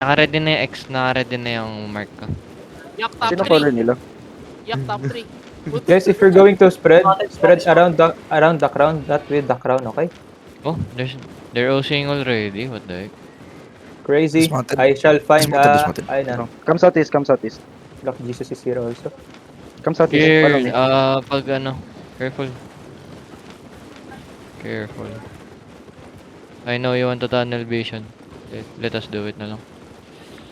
Naka-ready na yung X, naka-ready na yung mark ko. Yak top Sino 3. color nila? Yak top 3. Guys, if you're going to spread around the crown, that way the crown, okay? Oh, they're OCing already, what the heck? Crazy. Dismounted. I shall find Dismounted. ay na. Come southeast, come southeast. Black Jesus is here also. Come southeast, follow Here, me. pag ano, careful. Careful. I know you want to tunnel vision. Let us do it na lang.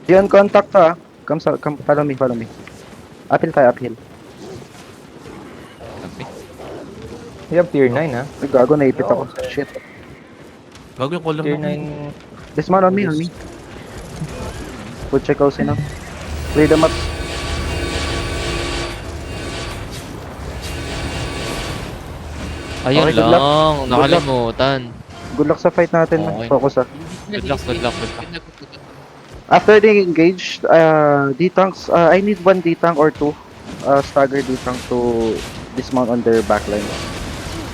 Yun, contact ha. Come, follow me, follow me. Uphill tayo, uphill. Copy. We have tier 9, ha? Ay, gago, naipit ako. Shit. Gago yung color Tier mo. 9. Dismount on me, on me. Good check out sino. Clear them up. Ayun Okay, good luck. lang, Good luck. nakalimutan. Good luck sa fight natin. Okay. Focus ha. Good luck, good luck, good luck. After they engage, D-tanks, I need one D-tank or two stagger D-tank to dismount on their backline.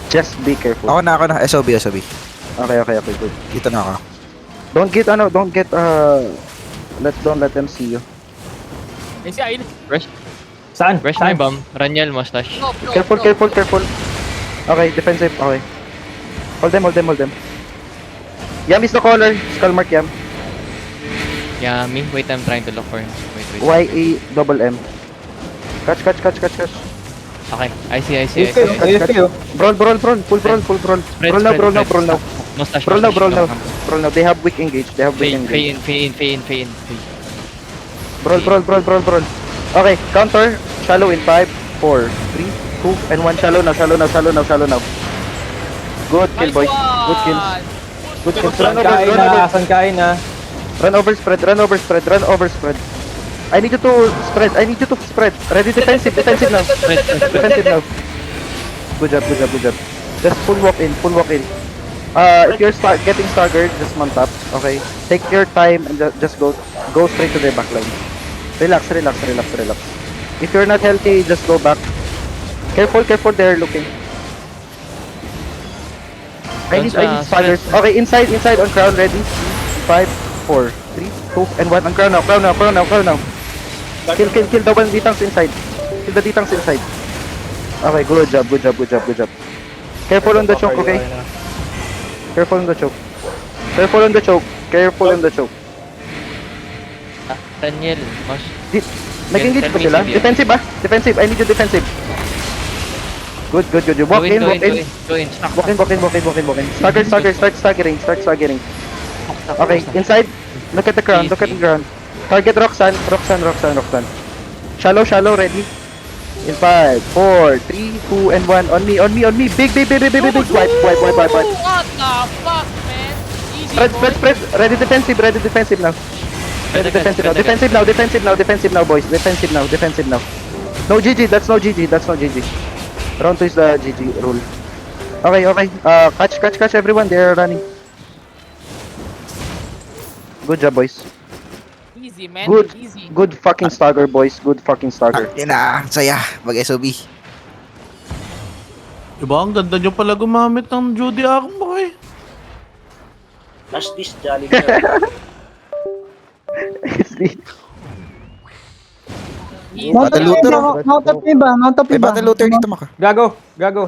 Just be careful. Ako na. SOB. Okay, good. Dito na ako. Don't let them see you. Eh si Ayn. Rush, Saan? rush Saan? my bomb. Ranyel, mustache. Go, go, Careful, go. careful. Okay, defensive, okay. Hold them. Yam is the caller. Skull mark Yam. Yeah, me. Wait, I'm trying to look for him. Wait. Y-A-M-M. Catch. Okay, I see. Ayos kayo. Brawl. Full brawl. Brawl now. Mustache, Brawl mustache. now. They have weak engage. Fay in. Brawl. Okay, counter. Shallow in 5, 4, 3, 2, and 1. Shallow now. Good kill, boys. Good kills. Saan kain na? Run over spread. I need you to spread. Ready defensive now. Defensive now. Good job. Just full walk in. If you're getting staggered, just mount up. Okay. Take your time and just go straight to their backline. Relax. If you're not healthy, just go back. Careful, they're looking. I need staggers. Okay, inside on crown, ready. 5, 4, 3, 2, and 1. On crown now. Kill the one D-tanks inside. Kill the D-tanks inside. Okay, good job. Careful on the choke, okay? Careful on the choke. Ranyel, Nag-engage pa sila? Defensive. I need you defensive. Good. Walk in. Go in. Walk in. Start staggering. Okay, inside. Look at the ground. Target Roxanne. Shallow, ready? In 5, 4, 3, 2, and 1. On me. Big. Wipe. What the fuck, man? Easy, Spread. Ready defensive now. Defensive now, boys. Defensive now. No GG, that's no GG. Round 2 is the GG rule. Okay. Catch everyone, they're running. Good job, boys. Easy, man. Good. Easy. Good fucking stagger, boys. Yan na. Saya. Mag-SOB. Diba, ang ganda nyo pala gumamit ng Judy Akmo eh. Flash this jolly girl. Easy. Battle looter. Mount up niyo ba? May battle looter dito maka. Gago.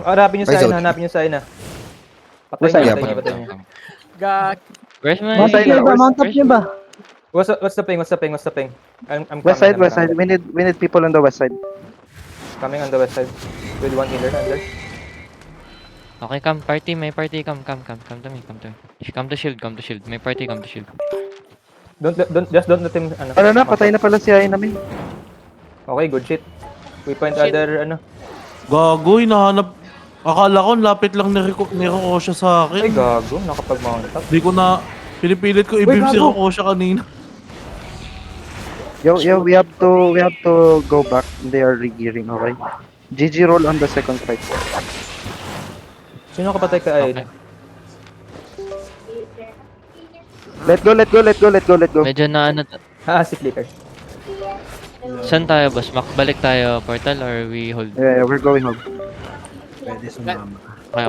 Hanapin niyo Ay, sa ina. West Patay side. niyo. Gag. Where's my... Mount up niyo ba? Mount up niyo ba? What's the ping? I'm West side. We need people on the west side. Coming on the west side. With one healer under. Okay, come, party, may party, come to me. Come to shield, may party, come to shield. Don't let him Ano na, patay na pala si Ay namin. Okay, good shit. We point Shit. other Gago, hinahanap. Akala ko, lapit lang ni Rokosha sa Ay, akin. gago. Nakapag-mount up. Di ko na, pinipilit ko i-beam si gago. Rokosha kanina. Yo, we have to go back. They are regearing, okay? GG roll on the second fight. Sino kapatay ka ay? Okay. Let go. Medyo na ano, Si Flicker. saan tayo, boss? Balik tayo portal or we hold? Yeah, we're going home. Pwede sumama. Okay.